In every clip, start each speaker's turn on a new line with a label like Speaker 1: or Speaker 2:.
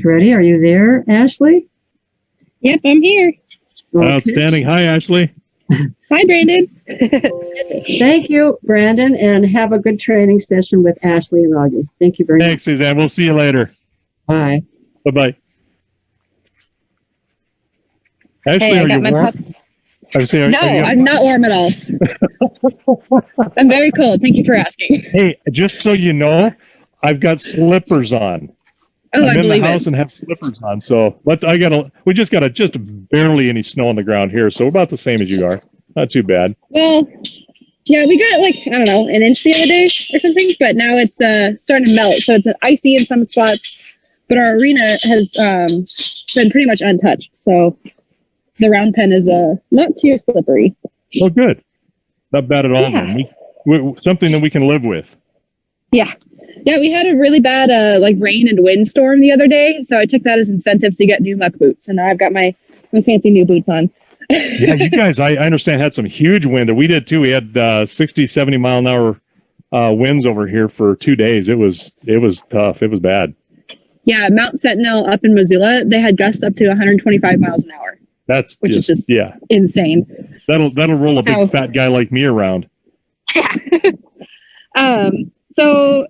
Speaker 1: Ready? Are you there, Ashley?
Speaker 2: Yep, I'm here.
Speaker 1: Okay.
Speaker 3: Outstanding. Hi, Ashley.
Speaker 2: Hi, Brandon.
Speaker 1: Thank you, Brandon, and have a good training session with Ashley and Oggy. Thank you very much.
Speaker 3: Thanks, Suzanne. We'll see you later.
Speaker 1: Bye.
Speaker 3: Bye-bye. Ashley,
Speaker 2: Hey, I
Speaker 3: are
Speaker 2: got
Speaker 3: you
Speaker 2: my
Speaker 3: warm?
Speaker 2: pup.
Speaker 3: No,
Speaker 2: I'm not warm at all. I'm very cold. Thank you for asking.
Speaker 3: Hey, just so you know, I've got slippers on.
Speaker 2: Oh,
Speaker 3: I'm
Speaker 2: I
Speaker 3: in the
Speaker 2: believe
Speaker 3: house
Speaker 2: it.
Speaker 3: and have slippers on. So, but we just got just barely any snow on the ground here. So we're about the same as you are. Not too bad.
Speaker 2: Well, yeah, we got like, I don't know, an inch the other day or something, but now it's starting to melt. So it's icy in some spots, but our arena has been pretty much untouched. So the round pen is not too slippery.
Speaker 3: Oh, good. Not bad at all.
Speaker 2: Yeah.
Speaker 3: Then. Something that we can live with.
Speaker 2: Yeah. Yeah, we had a really bad rain and wind storm the other day, so I took that as incentive to get new muck boots, and now I've got my fancy new boots on.
Speaker 3: Yeah, you guys, I understand, had some huge wind. We did too. We had 60, 70 mile an hour winds over here for 2 days. It was tough. It was bad.
Speaker 2: Yeah, Mount Sentinel up in Missoula, they had gusts up to 125 miles an hour.
Speaker 3: That's
Speaker 2: which is just insane.
Speaker 3: That'll roll a big fat guy like me around.
Speaker 2: Yeah. So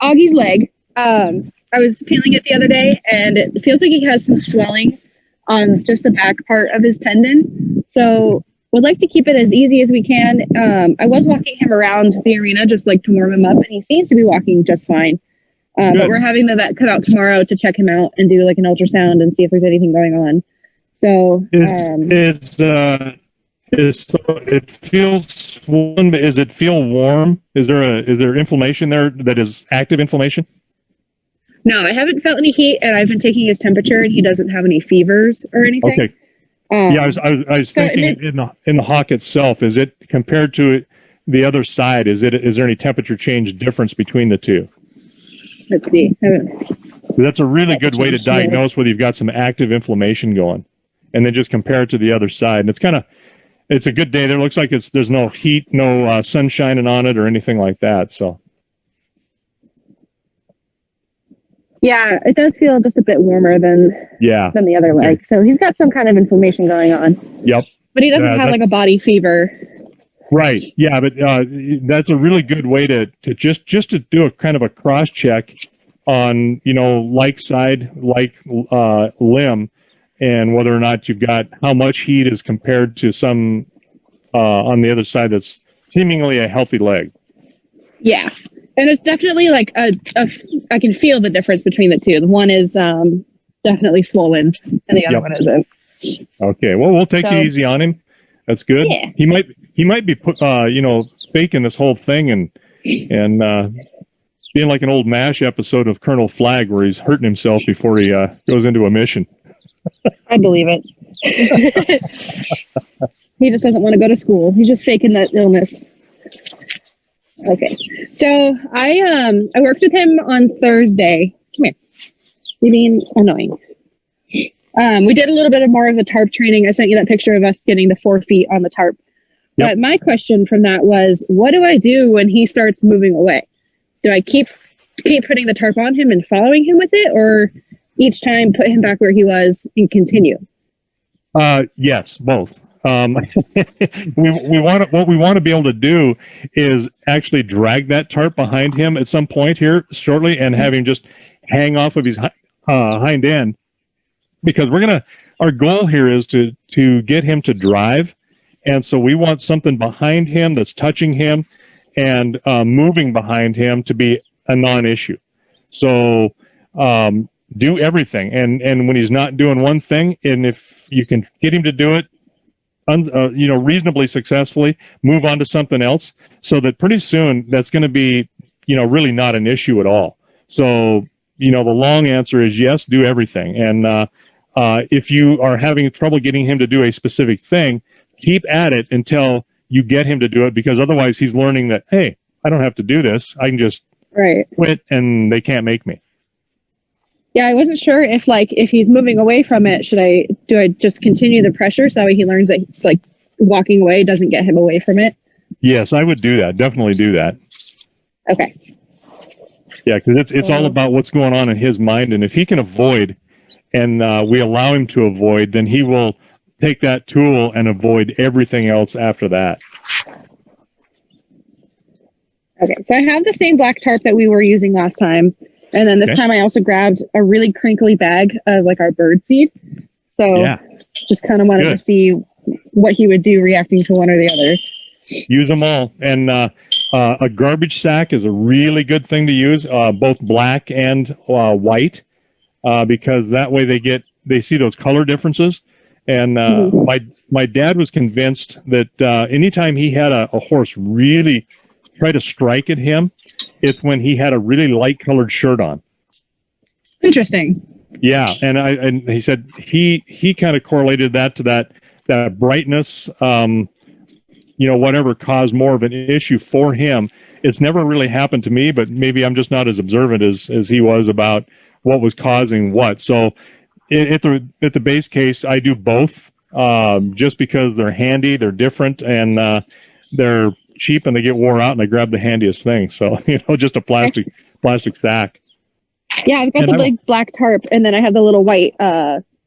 Speaker 2: Oggy's leg, I was feeling it the other day, and it feels like he has some swelling on just the back part of his tendon. So would like to keep it as easy as we can. I was walking him around the arena just like to warm him up, and he seems to be walking just fine. But we're having the vet come out tomorrow to check him out and do like an ultrasound and see if there's anything going on. So
Speaker 3: it feels swollen, but does it feel warm? Is there inflammation there that is active inflammation?
Speaker 2: No, I haven't felt any heat, and I've been taking his temperature, and he doesn't have any fevers or anything.
Speaker 3: Okay. I was thinking in the hock itself, is it compared to the other side? Is there any temperature change difference between the two?
Speaker 2: Let's see.
Speaker 3: That's a really good way to diagnose whether you've got some active inflammation going, and then just compare it to the other side. And it's a good day. There looks like there's no heat, no sun shining on it or anything like that. So.
Speaker 2: Yeah, it does feel just a bit warmer than the other leg. So he's got some kind of inflammation going on.
Speaker 3: Yep.
Speaker 2: But he doesn't have like a body fever.
Speaker 3: Right. Yeah, but that's a really good way to just to do a kind of a cross check on, like side, like limb, and whether or not you've got how much heat is compared to some on the other side that's seemingly a healthy leg. Yeah.
Speaker 2: And it's definitely like I can feel the difference between the two. The one is definitely swollen, and the other one isn't.
Speaker 3: Okay, well, we'll take it easy on him. That's good. Yeah. He might be faking this whole thing and being like an old MASH episode of Colonel Flag where he's hurting himself before he goes into a mission.
Speaker 2: I believe it. He just doesn't want to go to school. He's just faking that illness. Okay, so I worked with him on Thursday. Come here. You being annoying. We did a little bit more of the tarp training. I sent you that picture of us getting the 4 feet on the tarp. Yep. But my question from that was, what do I do when he starts moving away? Do I keep putting the tarp on him and following him with it, or each time put him back where he was and continue?
Speaker 3: Yes, both. What we want to be able to do is actually drag that tarp behind him at some point here shortly and have him just hang off of his hind end, because our goal here is to get him to drive. And so we want something behind him that's touching him and moving behind him to be a non-issue. So do everything. And when he's not doing one thing, and if you can get him to do it reasonably successfully, move on to something else, so that pretty soon that's going to be, really not an issue at all. So, the long answer is yes, do everything. And if you are having trouble getting him to do a specific thing, keep at it until you get him to do it, because otherwise he's learning that, hey, I don't have to do this. I can just quit and they can't make me.
Speaker 2: Yeah, I wasn't sure if he's moving away from it, do I just continue the pressure so he learns that walking away doesn't get him away from it?
Speaker 3: Yes, I would do that. Definitely do that.
Speaker 2: Okay.
Speaker 3: Yeah, because it's all about what's going on in his mind, and if he can avoid, and we allow him to avoid, then he will take that tool and avoid everything else after that.
Speaker 2: Okay, so I have the same black tarp that we were using last time. And then this time I also grabbed a really crinkly bag of like our bird seed. So just kind of wanted to see what he would do reacting to one or the other.
Speaker 3: Use them all. And a garbage sack is a really good thing to use, both black and white, because that way they see those color differences. And my dad was convinced that anytime he had a horse really try to strike at him, it's when he had a really light colored shirt on.
Speaker 2: Interesting.
Speaker 3: Yeah, and he said he kind of correlated that to that brightness. Whatever caused more of an issue for him. It's never really happened to me, but maybe I'm just not as observant as he was about what was causing what. So at the base case, I do both, just because they're handy, they're different, and they're cheap and they get wore out, and I grab the handiest thing. So, just a plastic sack.
Speaker 2: Yeah, I've got the big black tarp, and then I have the little white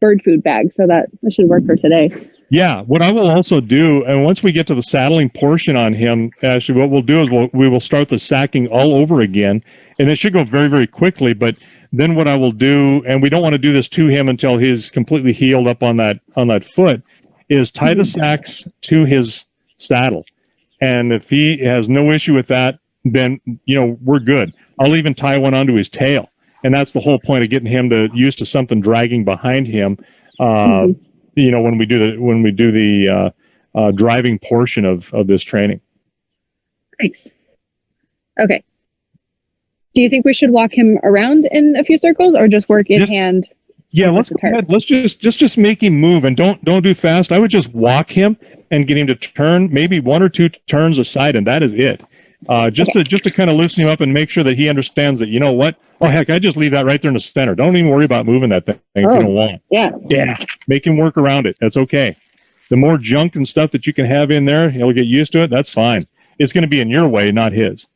Speaker 2: bird food bag, so that should work for today. Yeah,
Speaker 3: what I will also do, and once we get to the saddling portion on him, actually what we'll do is we will start the sacking all over again, and it should go very, very quickly. But then what I will do, and we don't want to do this to him until he's completely healed up on that foot, is tie the sacks to his saddle. And if he has no issue with that, then, we're good. I'll even tie one onto his tail. And that's the whole point of getting him used to something dragging behind him. When we do the driving portion of this training.
Speaker 2: Nice. Okay. Do you think we should walk him around in a few circles, or just work in hand?
Speaker 3: Yeah, let's go ahead. Let's just make him move, and don't do fast. I would just walk him and get him to turn, maybe one or two turns aside, and that is it. Just to kind of loosen him up and make sure that he understands that, oh heck, I just leave that right there in the center. Don't even worry about moving that thing if you don't want.
Speaker 2: Yeah.
Speaker 3: Make him work around it. That's okay. The more junk and stuff that you can have in there, he'll get used to it. That's fine. It's going to be in your way, not his.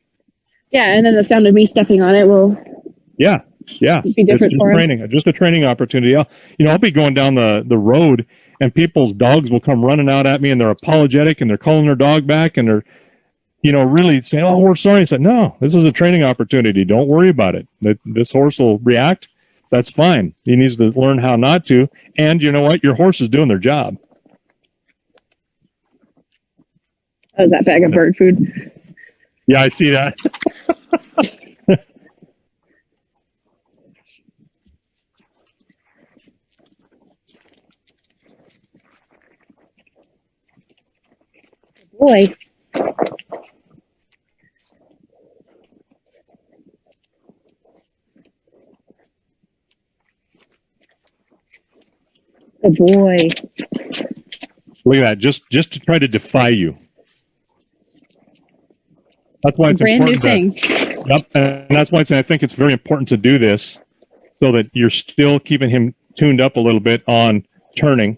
Speaker 2: Yeah, and then the sound of me stepping on it will.
Speaker 3: Yeah.
Speaker 2: Be different for him.
Speaker 3: Just a training opportunity. I'll be going down the road, and people's dogs will come running out at me, and they're apologetic, and they're calling their dog back, and they're really saying, "Oh, we're sorry." I said, "No, this is a training opportunity. Don't worry about it. This horse will react. That's fine. He needs to learn how not to. And you know what? Your horse is doing their job."
Speaker 2: Oh, is that bag of bird food?
Speaker 3: Yeah, I see that.
Speaker 2: Boy. Good boy.
Speaker 3: Look at that. Just to try to defy you. That's why it's
Speaker 2: brand new
Speaker 3: important.
Speaker 2: Thing.
Speaker 3: Yep, and that's why I think it's very important to do this, so that you're still keeping him tuned up a little bit on turning.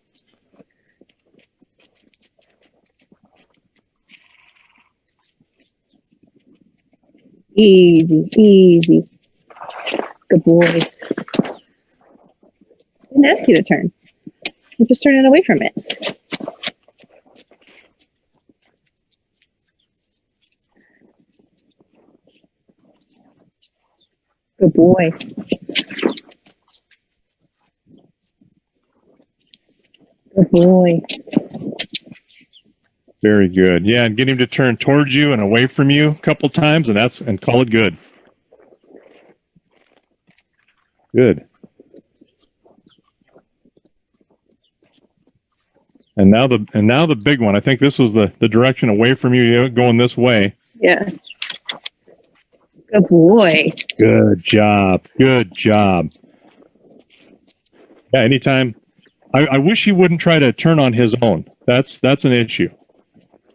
Speaker 2: Easy. Good boy. I didn't ask you to turn. You're just turning away from it. Good boy. Good boy.
Speaker 3: Very good. Yeah, and get him to turn towards you and away from you a couple times, and call it good. Good. And now the big one. I think this was the direction away from you, going this way.
Speaker 2: Yeah. Good boy.
Speaker 3: Good job. Yeah, anytime. I wish he wouldn't try to turn on his own. That's an issue.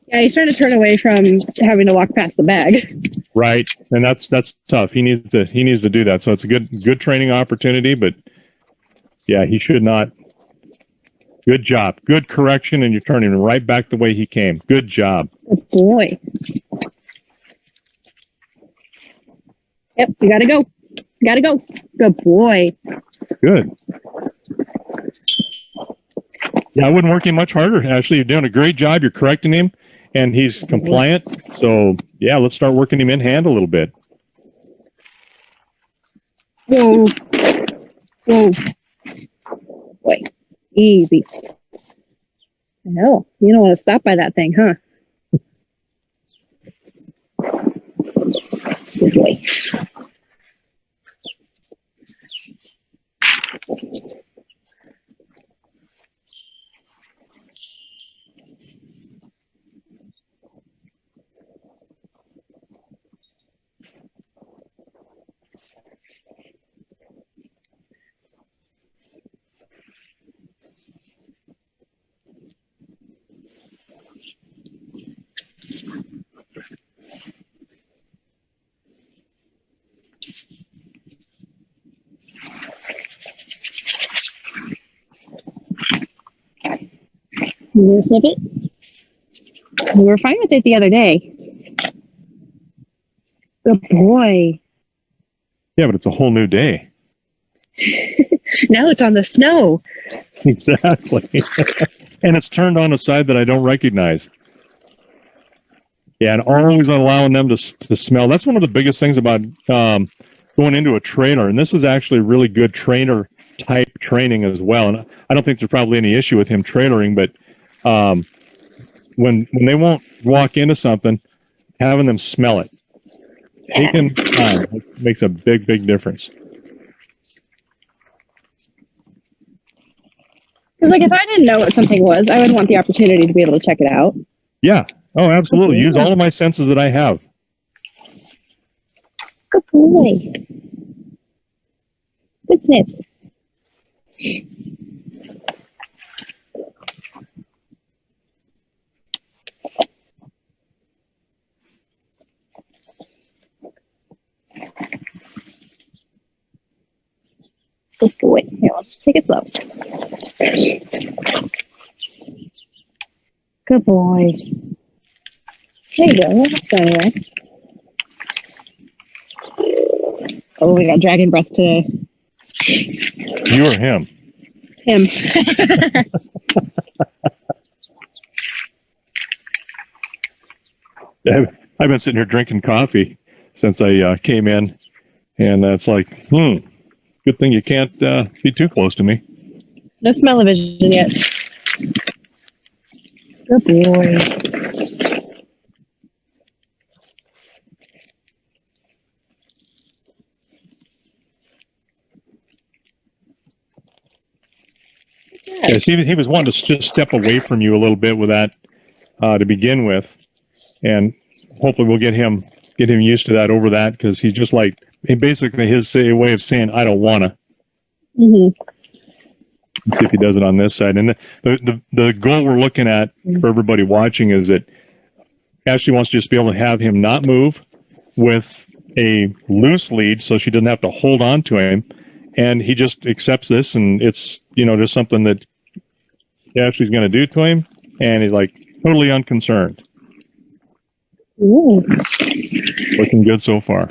Speaker 2: Yeah, he's trying to turn away from having to walk past the bag.
Speaker 3: Right, and that's tough. He needs to do that. So it's a good training opportunity, but yeah, he should not. Good job. Good correction, and you're turning him right back the way he came. Good job.
Speaker 2: Good boy. Yep, you gotta go. Gotta go. Good boy.
Speaker 3: Good. Yeah, I wouldn't work him much harder. Actually, you're doing a great job. You're correcting him, and he's compliant. So, yeah, let's start working him in hand a little bit.
Speaker 2: Whoa. Whoa. Boy. Easy. I know. You don't want to stop by that thing, huh? Good boy. You want to snip it? We were fine with it the other day. Good boy.
Speaker 3: Yeah, but it's a whole new day.
Speaker 2: Now it's on the snow.
Speaker 3: Exactly. And it's turned on a side that I don't recognize. Yeah, and always allowing them to smell. That's one of the biggest things about going into a trailer. And this is actually really good trainer type training as well. And I don't think there's probably any issue with him trailering, but when they won't walk into something, having them smell it. Taking time makes a big, big difference.
Speaker 2: Because, like, if I didn't know what something was, I would want the opportunity to be able to check it out.
Speaker 3: Yeah. Oh, absolutely. Use all of my senses that I have.
Speaker 2: Good boy. Good snips. Good boy. Here, I'll just take it slow. Good boy. There you go. That's going away. Oh, we got dragon breath today.
Speaker 3: You or him?
Speaker 2: Him.
Speaker 3: I've been sitting here drinking coffee since I came in, and it's like, good thing you can't be too close to me.
Speaker 2: No smell-o-vision yet. Good boy.
Speaker 3: Yeah, see, he was wanting to just step away from you a little bit with that to begin with, and hopefully we'll get him used to that over that, because he's just like, basically his way of saying, I don't want to.
Speaker 2: Mm-hmm.
Speaker 3: Let's see if he does it on this side. And the goal we're looking at for everybody watching is that Ashley wants to just be able to have him not move with a loose lead, so she doesn't have to hold on to him. And he just accepts this, and it's, just something that Ashley's going to do to him. And he's like totally unconcerned.
Speaker 2: Ooh.
Speaker 3: Looking good so far.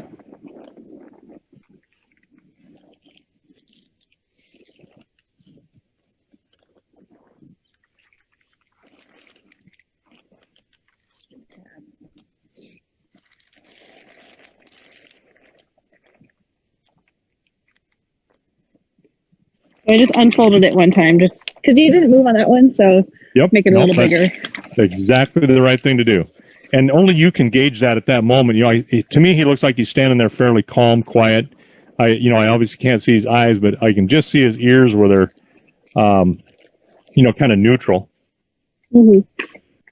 Speaker 2: I just unfolded it one time just because you didn't move on that one, so make it a little bigger.
Speaker 3: Exactly the right thing to do. And only you can gauge that at that moment. To me, he looks like he's standing there fairly calm, quiet. I obviously can't see his eyes, but I can just see his ears where they're, kind of neutral.
Speaker 2: Mm-hmm.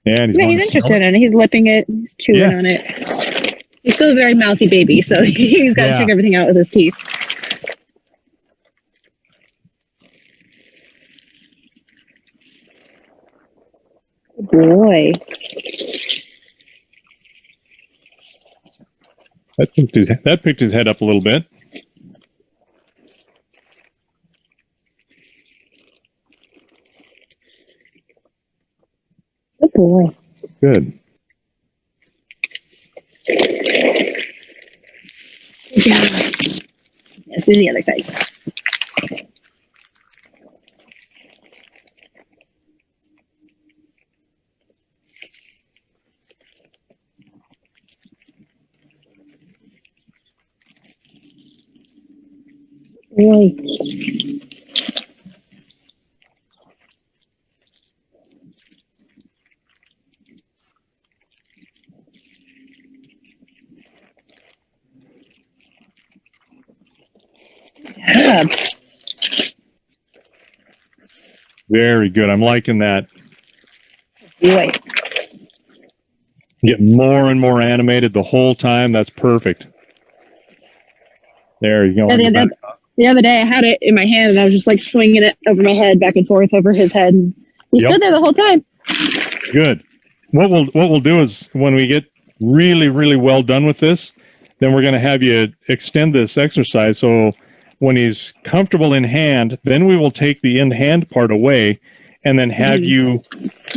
Speaker 3: And
Speaker 2: he's interested in it. He's lipping it. He's chewing on it. He's still a very mouthy baby, so he's got to check everything out with his teeth. Good boy.
Speaker 3: That picked his head up a little bit.
Speaker 2: Good boy.
Speaker 3: Good.
Speaker 2: Yeah. Let's do the other side. Boy. Good job.
Speaker 3: Very good. I'm liking that.
Speaker 2: Boy.
Speaker 3: Get more and more animated the whole time. That's perfect. There you go.
Speaker 2: Yeah, the other day I had it in my hand and I was just like swinging it over my head, back and forth over his head. And he stood there the whole time.
Speaker 3: Good. What we'll do is when we get really, really well done with this, then we're going to have you extend this exercise. So when he's comfortable in hand, then we will take the in hand part away and then have you,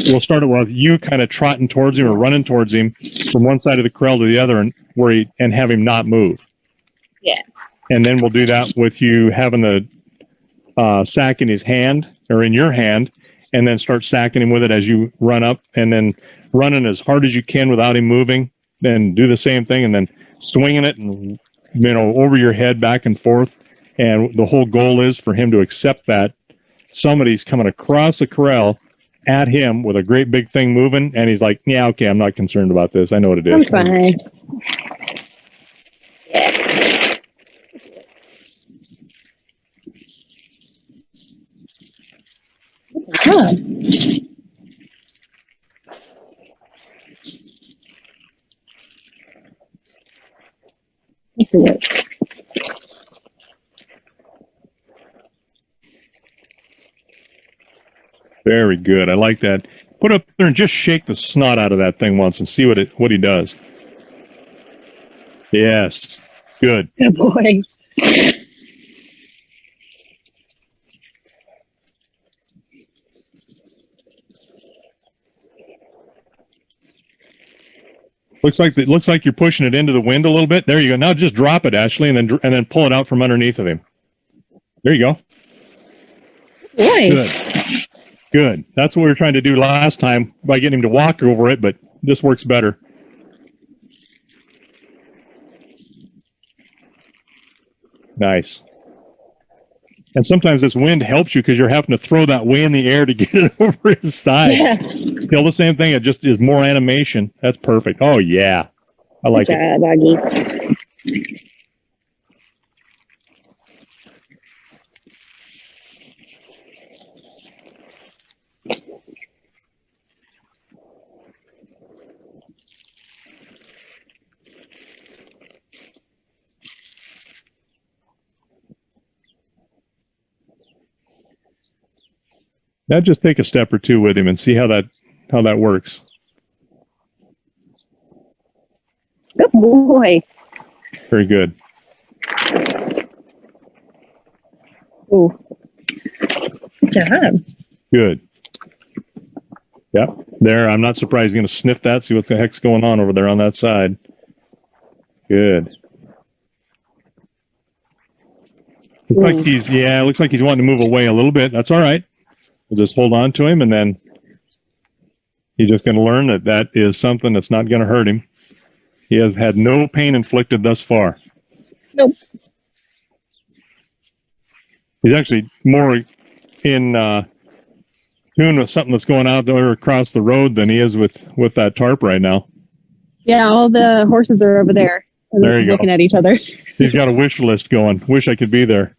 Speaker 3: we'll start it with you kind of trotting towards him or running towards him from one side of the corral to the other and have him not move.
Speaker 2: Yeah.
Speaker 3: And then we'll do that with you having the sack in his hand or in your hand, and then start sacking him with it as you run up, and then running as hard as you can without him moving. Then do the same thing, and then swinging it and over your head back and forth. And the whole goal is for him to accept that somebody's coming across the corral at him with a great big thing moving, and he's like, "Yeah, okay, I'm not concerned about this. I know what it is.
Speaker 2: I'm fine." Huh.
Speaker 3: Very good. I like that. Put up there and just shake the snot out of that thing once and see what he does. Yes. Good.
Speaker 2: Good boy.
Speaker 3: Looks like you're pushing it into the wind a little bit. There you go. Now just drop it, Ashley, and then pull it out from underneath of him. There you go.
Speaker 2: Boy.
Speaker 3: Good. Good. That's what we were trying to do last time by getting him to walk over it, but this works better. Nice. And sometimes this wind helps you because you're having to throw that way in the air to get it over his side. Yeah. Still the same thing. It just is more animation. That's perfect. Oh, yeah. I like it.
Speaker 2: Good job, Oggy.
Speaker 3: Now just take a step or two with him and see how that works.
Speaker 2: Good boy.
Speaker 3: Very good.
Speaker 2: Oh, good job.
Speaker 3: Good. Yep. There. I'm not surprised. He's going to sniff that, see what the heck's going on over there on that side. Good. Looks like he's wanting to move away a little bit. That's all right. We'll just hold on to him, and then he's just going to learn that is something that's not going to hurt him. He has had no pain inflicted thus far.
Speaker 2: Nope.
Speaker 3: He's actually more in tune with something that's going out there across the road than he is with that tarp right now.
Speaker 2: Yeah, all the horses are over there. And
Speaker 3: there you go.
Speaker 2: Looking at each other.
Speaker 3: He's got a wish list going. Wish I could be there.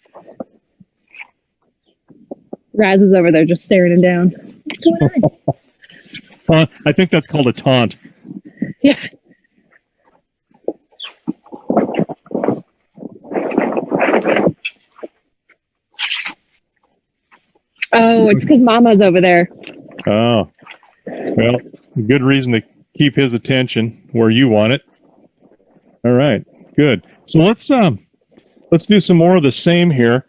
Speaker 2: Raz is over there just staring him down. What's going on?
Speaker 3: I think that's called a taunt.
Speaker 2: Yeah. Oh, it's because Mama's over there.
Speaker 3: Oh. Well, good reason to keep his attention where you want it. All right. Good. So let's do some more of the same here.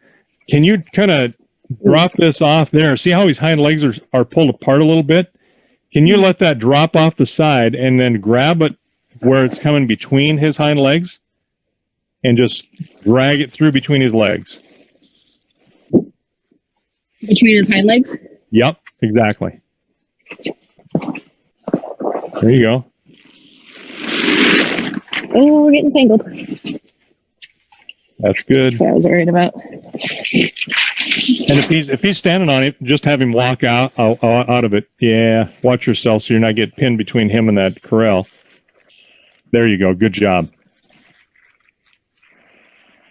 Speaker 3: Can you kind of drop this off there? See how his hind legs are pulled apart a little bit? Can you let that drop off the side and then grab it where it's coming between his hind legs? and just drag it through between his legs.
Speaker 2: Between his hind legs?
Speaker 3: Yep, exactly. There you go.
Speaker 2: Oh, we're getting tangled.
Speaker 3: That's good.
Speaker 2: That's what I was worried about.
Speaker 3: And if he's standing on it, just have him walk out of it. Yeah, watch yourself so you're not getting pinned between him and that corral. There you go. Good job.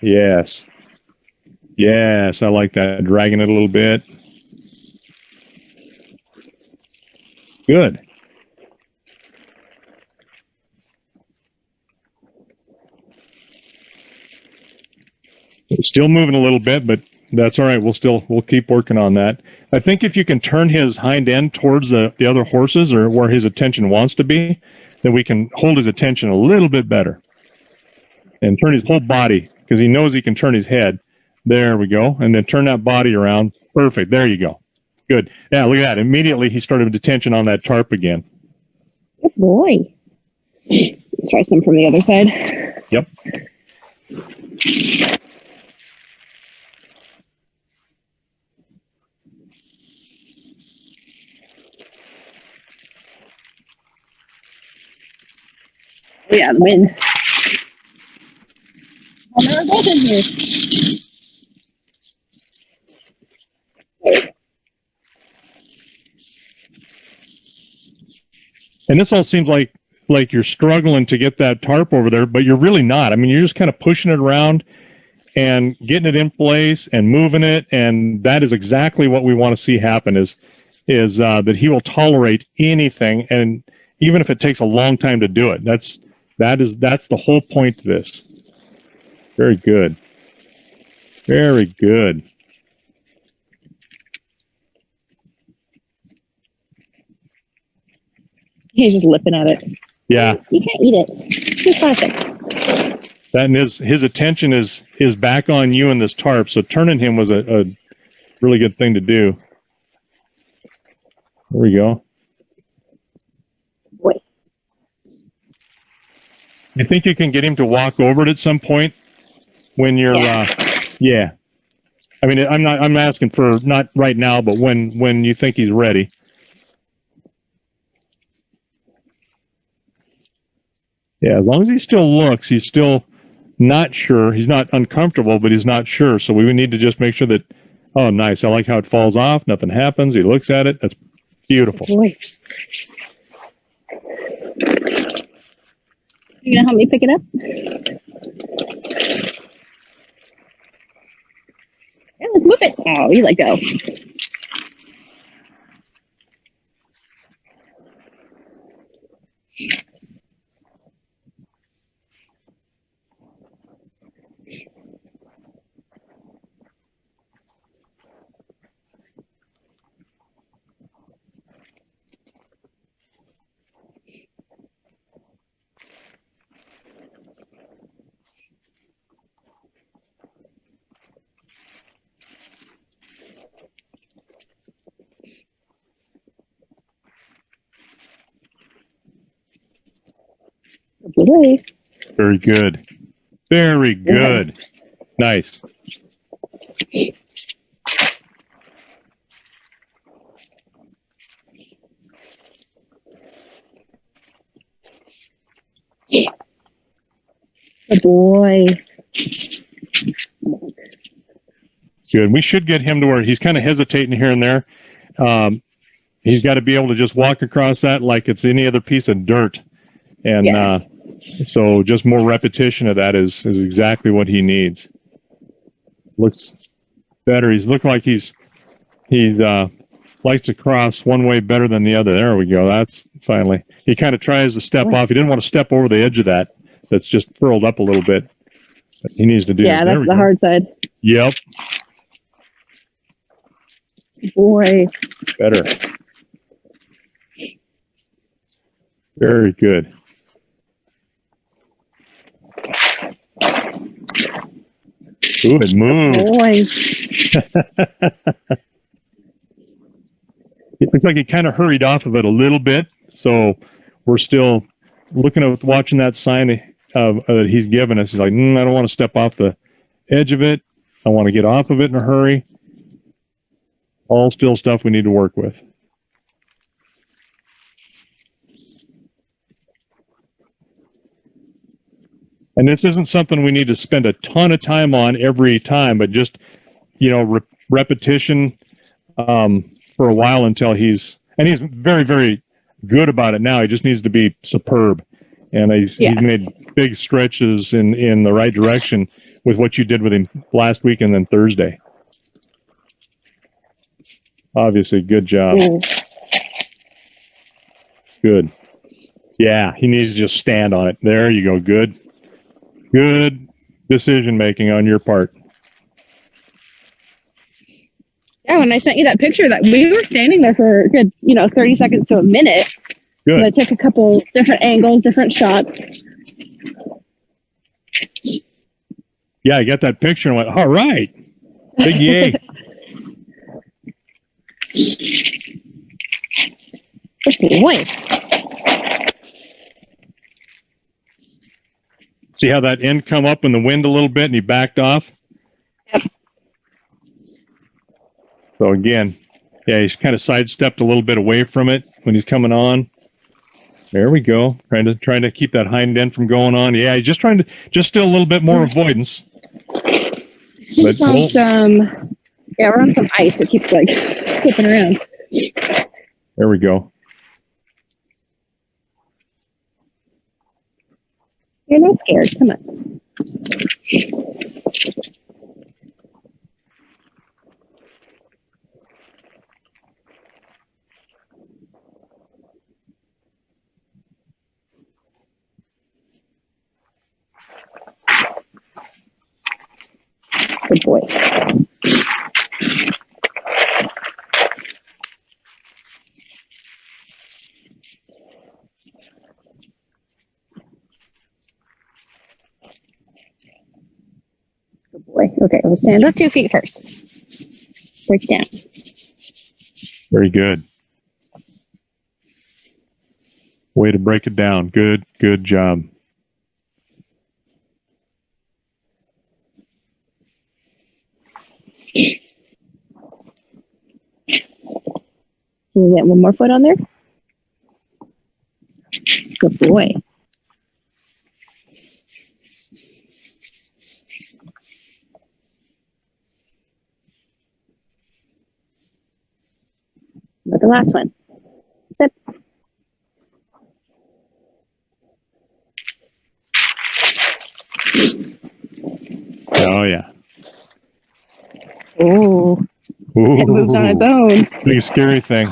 Speaker 3: Yes. Yes, I like that. Dragging it a little bit. Good. It's still moving a little bit, but that's all right. We'll keep working on that. I think if you can turn his hind end towards the other horses or where his attention wants to be, then we can hold his attention a little bit better. And turn his whole body, because he knows he can turn his head. There we go. And then turn that body around. Perfect. There you go. Good. Yeah, look at that. Immediately he started with attention on that tarp again.
Speaker 2: Good boy. Try some from the other side.
Speaker 3: Yep.
Speaker 2: Oh, yeah, the wind. Oh, there are both in here.
Speaker 3: And this all seems like you're struggling to get that tarp over there, but you're really not. I mean, you're just kind of pushing it around and getting it in place and moving it, and that is exactly what we want to see happen is that he will tolerate anything, and even if it takes a long time to do it. That's the whole point to this. Very good. Very good.
Speaker 2: He's just lipping at it.
Speaker 3: Yeah.
Speaker 2: You can't eat it. It's plastic.
Speaker 3: That and his attention is back on you and this tarp, so turning him was a really good thing to do. There we go.
Speaker 2: Boy.
Speaker 3: You think you can get him to walk over it at some point when you're yeah. I mean, I'm asking for not right now, but when you think he's ready. Yeah, as long as he still looks, he's still not sure. He's not uncomfortable, but he's not sure. So we need to just make sure that, oh, nice. I like how it falls off. Nothing happens. He looks at it. That's beautiful.
Speaker 2: Boy. You gonna help me pick it up? Yeah, let's move it. Oh, you let go. Boy.
Speaker 3: Very good. Very good. Nice.
Speaker 2: Good boy.
Speaker 3: Good. We should get him to where he's kind of hesitating here and there. He's got to be able to just walk across that like it's any other piece of dirt. And so just more repetition of that is exactly what he needs. Looks better. He's looking like he's likes to cross one way better than the other. There we go. That's finally. He kind of tries to step off. He didn't want to step over the edge of that. That's just furled up a little bit. But he needs to do.
Speaker 2: Yeah, that's the hard side.
Speaker 3: Yep.
Speaker 2: Boy.
Speaker 3: Better. Very good. Good move.
Speaker 2: Boy.
Speaker 3: It looks like he kind of hurried off of it a little bit, so we're still looking at watching that sign. that he's given us. He's like, I don't want to step off the edge of it. I want to get off of it in a hurry. All still stuff we need to work with. And this isn't something we need to spend a ton of time on every time, but just, repetition for a while until he's very, very good about it now. He just needs to be superb. And he's made big stretches in the right direction with what you did with him last week and then Thursday. Obviously, good job. Good. Yeah, he needs to just stand on it. There you go. Good. Good decision making on your part.
Speaker 2: Yeah, when I sent you that picture, that we were standing there for a good, 30 seconds to a minute.
Speaker 3: Good.
Speaker 2: And I took a couple different angles, different shots.
Speaker 3: Yeah, I got that picture and went, all right. Big yay.
Speaker 2: Good boy.
Speaker 3: See how that end come up in the wind a little bit and he backed off?
Speaker 2: Yep.
Speaker 3: So again, he's kind of sidestepped a little bit away from it when he's coming on. There we go. Trying to keep that hind end from going on. Yeah, he's just still a little bit more avoidance. But
Speaker 2: we're on some ice. It keeps slipping around.
Speaker 3: There we go.
Speaker 2: You're not scared. Come on. Good boy. Good boy. Okay, we'll stand with 2 feet first. Break down.
Speaker 3: Very good. Way to break it down. Good job.
Speaker 2: Can we get one more foot on there? Good boy. But the last one. Sit.
Speaker 3: Oh, yeah.
Speaker 2: Oh, it moves on its own.
Speaker 3: Big scary thing.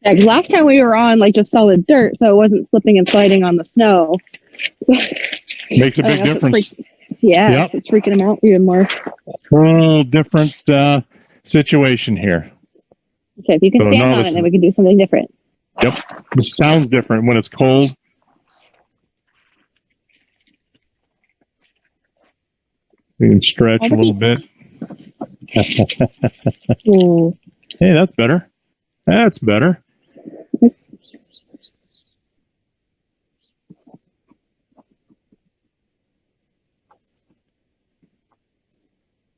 Speaker 2: Yeah, 'cause last time we were on just solid dirt, so it wasn't slipping and sliding on the snow.
Speaker 3: Makes a big difference.
Speaker 2: Yep. It's freaking him out even more.
Speaker 3: Whole different situation here.
Speaker 2: Okay, if you can stand on it, then we can do something different.
Speaker 3: Yep. This sounds different when it's cold. We can stretch a little bit. Hey, that's better. That's better.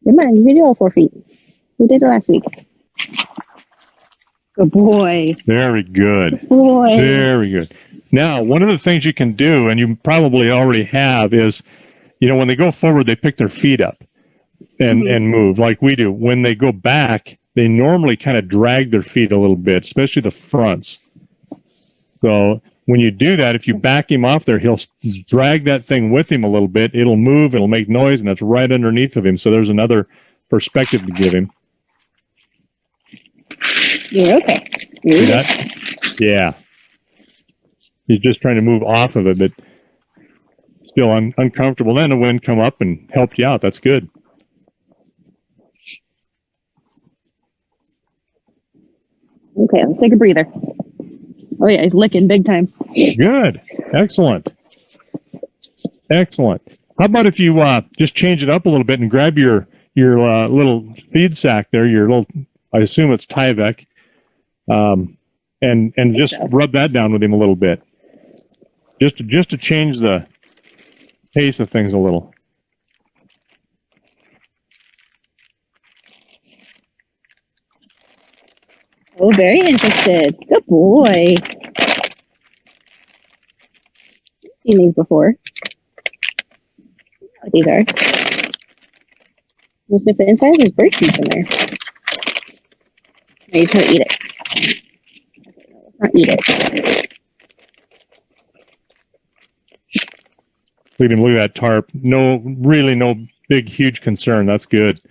Speaker 2: Come on, you can do all 4 feet. We did it last week. Good boy.
Speaker 3: Very good.
Speaker 2: Good boy.
Speaker 3: Very good. Now, one of the things you can do, and you probably already have, is, when they go forward, they pick their feet up and move like we do. When they go back, they normally kind of drag their feet a little bit, especially the fronts. So when you do that, if you back him off there, he'll drag that thing with him a little bit. It'll move, it'll make noise, and that's right underneath of him. So there's another perspective to give him.
Speaker 2: You're okay.
Speaker 3: See that? Yeah. He's just trying to move off of it, but still uncomfortable. Then the wind come up and helped you out. That's good.
Speaker 2: Okay, let's take a breather. Oh yeah, he's licking big time.
Speaker 3: Good. Excellent. Excellent. How about if you just change it up a little bit and grab your little feed sack there, your little, I assume it's Tyvek, and just rub that down with him a little bit, just to change the pace of things a little.
Speaker 2: Oh, very interested. Good boy. Seen these before. What these are. We'll sniff the inside. There's bird seeds in there. No, you try to eat it. Okay, no, let's not eat it.
Speaker 3: Look at that tarp. Really no big, huge concern. That's good.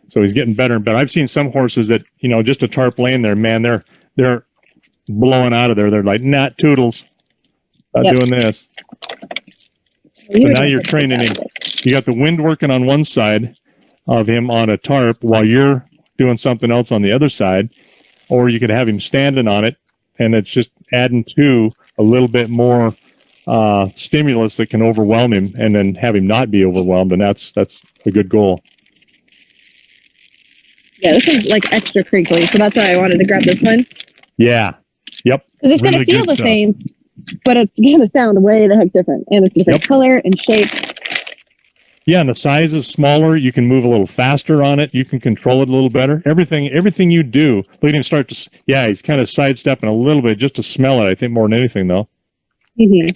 Speaker 3: So he's getting better and better. I've seen some horses that, just a tarp laying there, man, they're blowing out of there. They're like, nah, toodles. Not doing this. But now you're training him. You got the wind working on one side of him on a tarp while you're doing something else on the other side, or you could have him standing on it, and it's just adding to a little bit more stimulus that can overwhelm him, and then have him not be overwhelmed, and that's a good goal.
Speaker 2: Yeah, this is like extra crinkly, so that's why I wanted to grab this one.
Speaker 3: Yeah. Yep.
Speaker 2: Because it's going to feel the same, but it's going to sound way the heck different, and it's different color and shape.
Speaker 3: Yeah, and the size is smaller. You can move a little faster on it. You can control it a little better. Everything you do, look at him start to. Yeah, he's kind of sidestepping a little bit just to smell it. I think more than anything, though.
Speaker 2: Mm-hmm.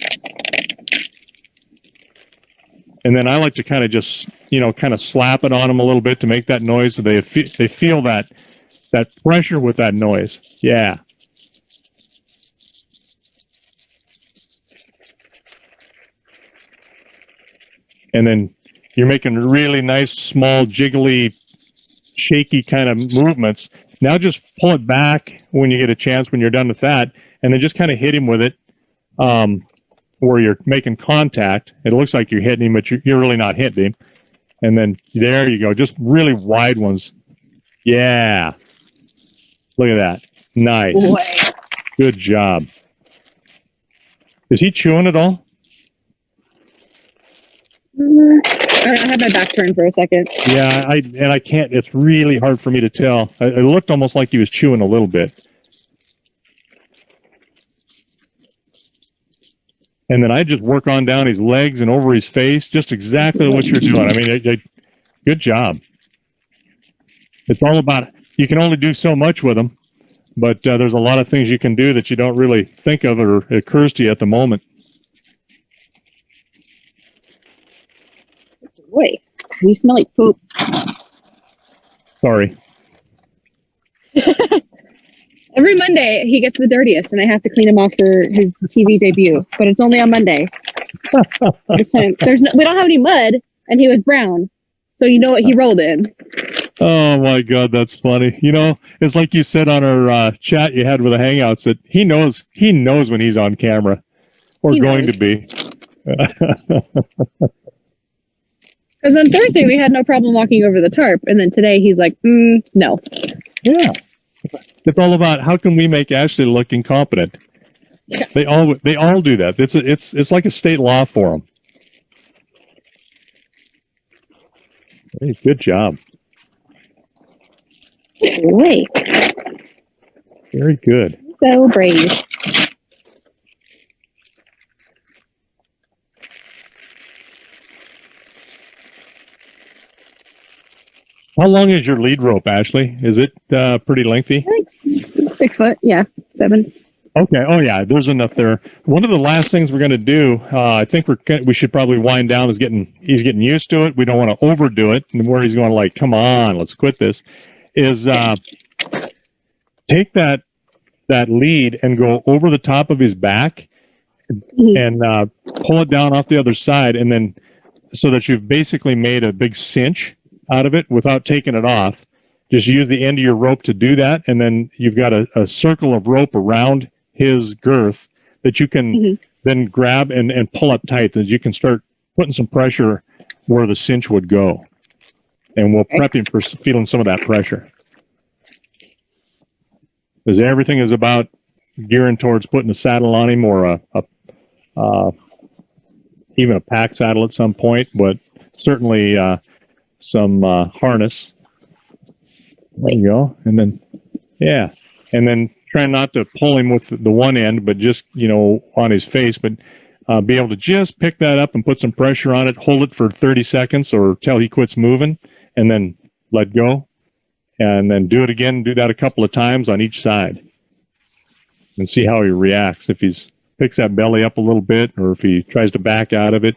Speaker 3: And then I like to kind of just, kind of slap it on them a little bit to make that noise, so they feel that pressure with that noise. Yeah. And then you're making really nice, small, jiggly, shaky kind of movements. Now just pull it back when you get a chance, when you're done with that, and then just kind of hit him with it. Where you're making contact. It looks like you're hitting him, but you're really not hitting him. And then there you go. Just really wide ones. Yeah. Look at that. Nice.
Speaker 2: Boy.
Speaker 3: Good job. Is he chewing at all?
Speaker 2: I had my back turned for a second.
Speaker 3: Yeah, I can't. It's really hard for me to tell. It looked almost like he was chewing a little bit. And then I just work on down his legs and over his face, just exactly what you're doing. I mean, good job. It's all about, you can only do so much with them, but there's a lot of things you can do that you don't really think of or it occurs to you at the moment.
Speaker 2: Boy, you smell like poop.
Speaker 3: Sorry.
Speaker 2: Every Monday, he gets the dirtiest, and I have to clean him off for his TV debut. But it's only on Monday. This time, we don't have any mud, and he was brown, so you know what he rolled in.
Speaker 3: Oh my God, that's funny. It's like you said on our chat you had with the Hangouts that he knows when he's on camera, or going to be.
Speaker 2: Because on Thursday we had no problem walking over the tarp, and then today he's like, no.
Speaker 3: Yeah. It's all about how can we make Ashley look incompetent. Yeah. They all do that. It's like a state law for them. Hey, good job.
Speaker 2: Wait.
Speaker 3: Very good.
Speaker 2: So brave.
Speaker 3: How long is your lead rope, Ashley? Is it pretty lengthy?
Speaker 2: Like 6 foot, yeah, 7.
Speaker 3: Okay. Oh, yeah. There's enough there. One of the last things we're going to do, I think we should probably wind down. He's getting used to it. We don't want to overdo it, and where he's going like, come on, let's quit this. Is take that lead and go over the top of his back, and pull it down off the other side, and then so that you've basically made a big cinch out of it without taking it off. Just use the end of your rope to do that, and then you've got a circle of rope around his girth that you can then grab and pull up tight, that you can start putting some pressure where the cinch would go. And we'll prep him for feeling some of that pressure. because everything is about gearing towards putting a saddle on him, or even a pack saddle at some point, but certainly some harness. There you go. And then, yeah. And then try not to pull him with the one end, but just, on his face, but be able to just pick that up and put some pressure on it, hold it for 30 seconds or till he quits moving, and then let go. And then do it again, do that a couple of times on each side. And see how he reacts. If he picks that belly up a little bit, or if he tries to back out of it.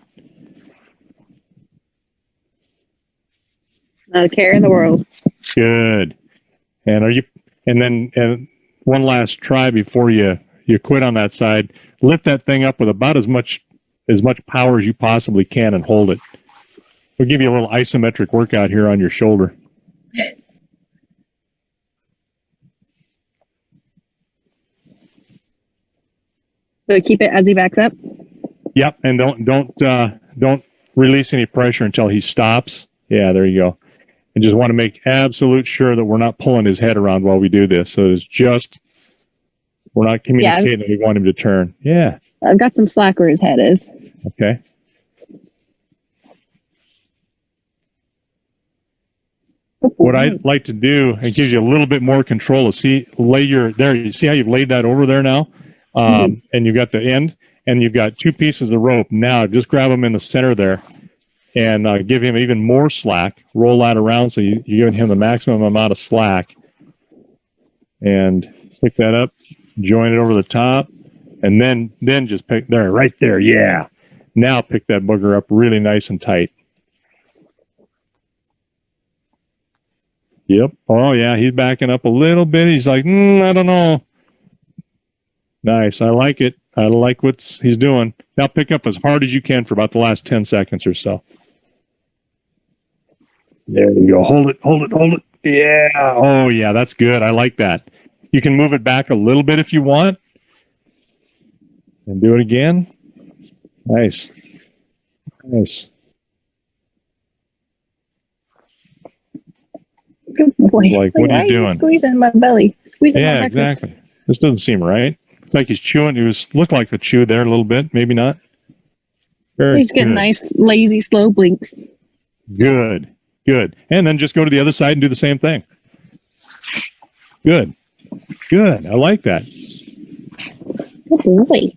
Speaker 2: Not a care in the world.
Speaker 3: Good. And then one last try before you quit on that side. Lift that thing up with about as much power as you possibly can and hold it. We'll give you a little isometric workout here on your shoulder.
Speaker 2: So keep it as he backs up.
Speaker 3: Yep, and don't release any pressure until he stops. Yeah, there you go. And just want to make absolute sure that we're not pulling his head around while we do this. So it's just, we're not communicating that we want him to turn. Yeah.
Speaker 2: I've got some slack where his head is.
Speaker 3: Okay. What I'd like to do, it gives you a little bit more control. You see how you've laid that over there now? And you've got the end, and you've got two pieces of rope. Now just grab them in the center there and give him even more slack. Roll that around so you're giving him the maximum amount of slack. And pick that up, join it over the top, and then just pick there, right there. Yeah. Now pick that booger up really nice and tight. Yep. Oh, yeah, he's backing up a little bit. He's like, I don't know. Nice. I like it. I like what he's doing. Now pick up as hard as you can for about the last 10 seconds or so. There you go. Hold it. Yeah. Oh, yeah, that's good. I like that. You can move it back a little bit if you want. And do it again. Nice.
Speaker 2: Good boy.
Speaker 3: Like, what are you doing?
Speaker 2: Squeezing my belly. Squeezing my breakfast.
Speaker 3: Exactly. This doesn't seem right. It's like he's chewing. Looked like the chew there a little bit. Maybe not.
Speaker 2: He's getting nice, lazy, slow blinks.
Speaker 3: Good. And then just go to the other side and do the same thing. Good. I like that.
Speaker 2: Good boy.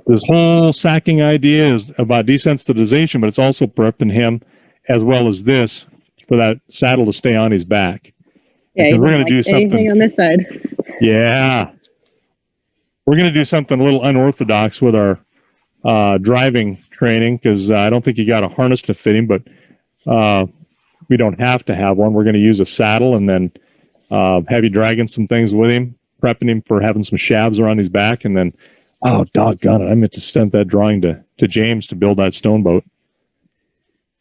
Speaker 3: This whole sacking idea is about desensitization, but it's also prepping him, as well as this, for that saddle to stay on his back.
Speaker 2: Yeah,
Speaker 3: we're going to do something
Speaker 2: on this side.
Speaker 3: Yeah. We're going to do something a little unorthodox with our driving training, because I don't think you got a harness to fit him, but we don't have to have one. We're going to use a saddle and then have you dragging some things with him, prepping him for having some shabs around his back, and then, oh, doggone it, I meant to send that drawing to James to build that stone boat.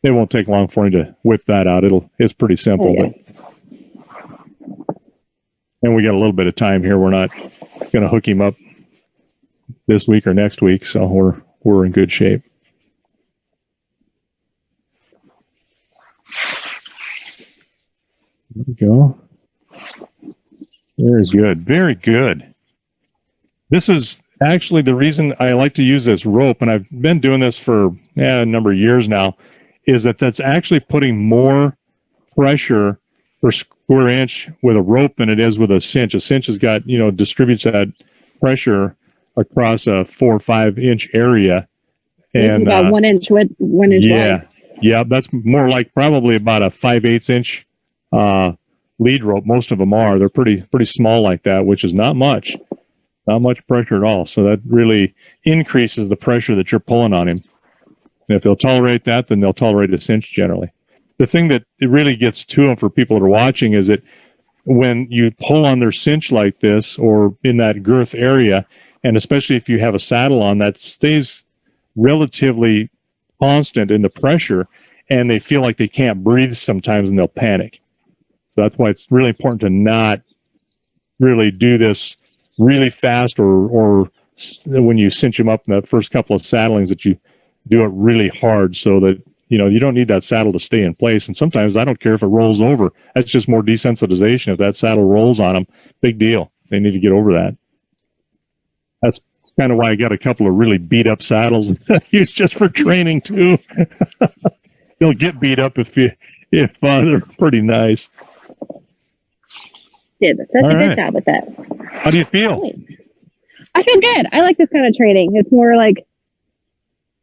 Speaker 3: It won't take long for him to whip that out. It's pretty simple.
Speaker 2: Oh, yeah.
Speaker 3: And we got a little bit of time here. We're not going to hook him up this week or next week, so we're in good shape. There we go. Very good. This is actually the reason I like to use this rope, and I've been doing this for a number of years now, is that's actually putting more pressure per square inch with a rope than it is with a cinch. A cinch has got, distributes that pressure across a 4 or 5 inch area. And
Speaker 2: this is about 1 inch width, 1 inch wide.
Speaker 3: Yeah, that's more like probably about a 5/8 inch lead rope. Most of them are. They're pretty small like that, which is not much pressure at all. So that really increases the pressure that you're pulling on him. And if they'll tolerate that, then they'll tolerate a cinch generally. The thing that it really gets to them for people that are watching is that when you pull on their cinch like this, or in that girth area, and especially if you have a saddle on, that stays relatively constant in the pressure, and they feel like they can't breathe sometimes, and they'll panic. So that's why it's really important to not really do this really fast, or when you cinch them up in that first couple of saddlings, that you do it really hard so that you don't need that saddle to stay in place. And sometimes I don't care if it rolls over. That's just more desensitization. If that saddle rolls on them, big deal. They need to get over that. That's kind of why I got a couple of really beat up saddles that I use just for training too. They'll get beat up if they're pretty nice.
Speaker 2: Did such
Speaker 3: All
Speaker 2: a
Speaker 3: right.
Speaker 2: good job with that.
Speaker 3: How do you feel?
Speaker 2: I feel good. I like this kind of training. It's more like,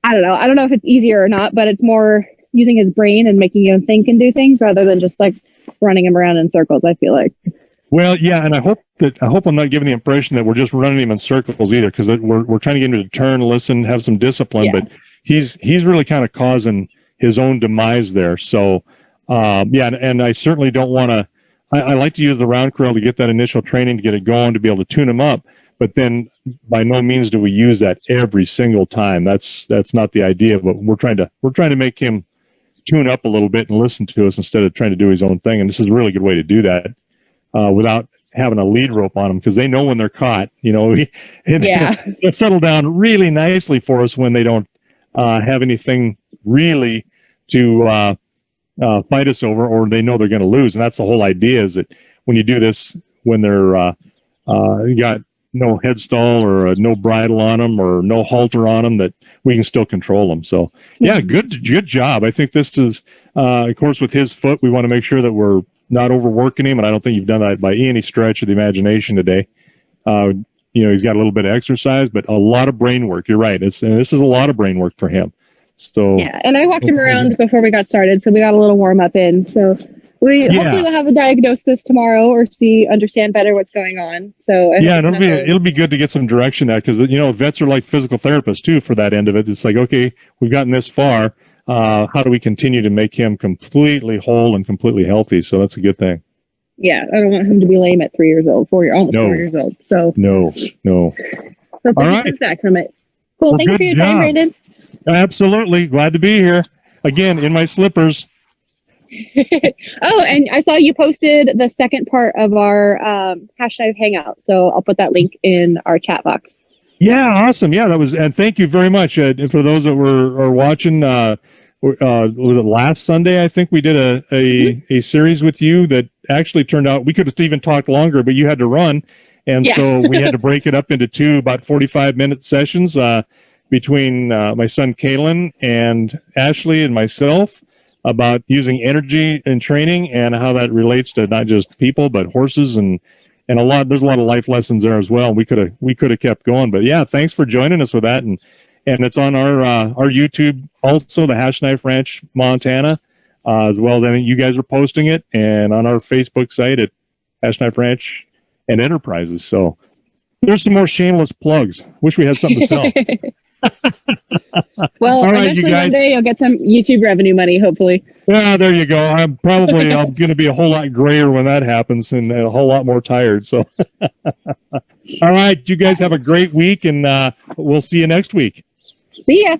Speaker 2: I don't know. I don't know if it's easier or not, but it's more using his brain and making him think and do things rather than just like running him around in circles, I feel like.
Speaker 3: Well, yeah, and I hope I'm not giving the impression that we're just running him in circles either, because we're trying to get him to turn, listen, have some discipline,
Speaker 2: Yeah.
Speaker 3: but he's really kind of causing his own demise there. So, and I certainly don't want to. I like to use the round curl to get that initial training, to get it going, to be able to tune him up. But then, by no means do we use that every single time. That's not the idea. But we're trying to make him tune up a little bit and listen to us instead of trying to do his own thing. And this is a really good way to do that without having a lead rope on them, because they know when they're caught. They settle down really nicely for us when they don't have anything really to fight us over, or they know they're going to lose. And that's the whole idea, is that when you do this, when they're you got no head stall or no bridle on them or no halter on them, that we can still control them. So yeah, good job. I think this is, of course, with his foot, we want to make sure that we're not overworking him. And I don't think you've done that by any stretch of the imagination today. He's got a little bit of exercise, but a lot of brain work. You're right. This is a lot of brain work for him. So
Speaker 2: yeah, and I walked him around before we got started, so we got a little warm up in. So hopefully we'll have a diagnosis tomorrow or understand better what's going on. So
Speaker 3: it'll be good to get some direction at, because vets are like physical therapists too for that end of it. It's like, okay, we've gotten this far. How do we continue to make him completely whole and completely healthy? So that's a good thing.
Speaker 2: Yeah, I don't want him to be lame at 3 years old, almost 4 years old. So
Speaker 3: no.
Speaker 2: So
Speaker 3: All
Speaker 2: comes back from it. Cool.
Speaker 3: Well,
Speaker 2: thank you for your time, Brandon.
Speaker 3: Absolutely. Glad to be here. Again, in my slippers.
Speaker 2: Oh, and I saw you posted the second part of our hashtag hangout. So I'll put that link in our chat box.
Speaker 3: Yeah, awesome. Yeah, that was, and thank you very much for those that are watching. Was it last Sunday? I think we did a series with you that actually turned out, we could have even talked longer, but you had to run, and so we had to break it up into two about 45-minute sessions between my son Kalen and Ashley and myself, about using energy in training and how that relates to not just people but horses, and there's a lot of life lessons there as well. We could have kept going, but yeah, thanks for joining us with that, and it's on our YouTube also, the Hash Knife Ranch Montana, as well as I think you guys are posting it, and on our Facebook site at Hash Knife Ranch and Enterprises. So there's some more shameless plugs. Wish we had something to sell.
Speaker 2: Well,
Speaker 3: all right,
Speaker 2: eventually one day you'll get some YouTube revenue money, hopefully.
Speaker 3: Yeah, there you go. I'm going to be a whole lot grayer when that happens, and a whole lot more tired. So, all right, you guys have a great week, and we'll see you next week.
Speaker 2: See ya.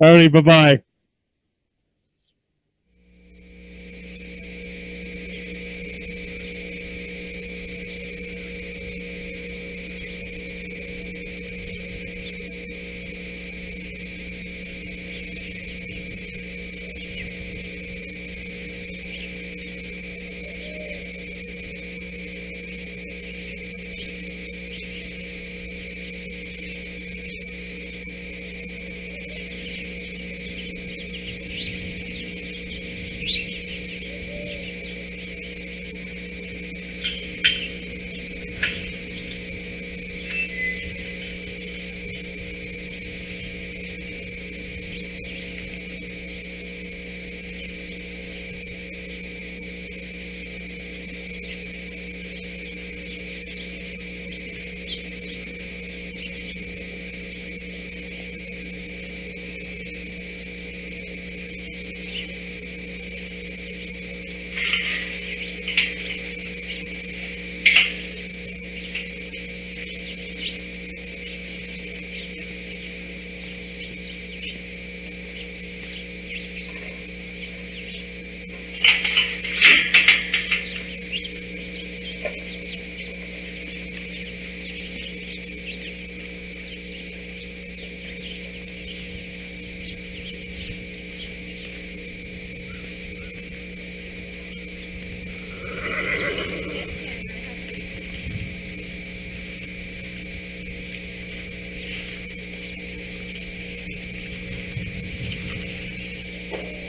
Speaker 3: All right, bye-bye.
Speaker 4: Yes,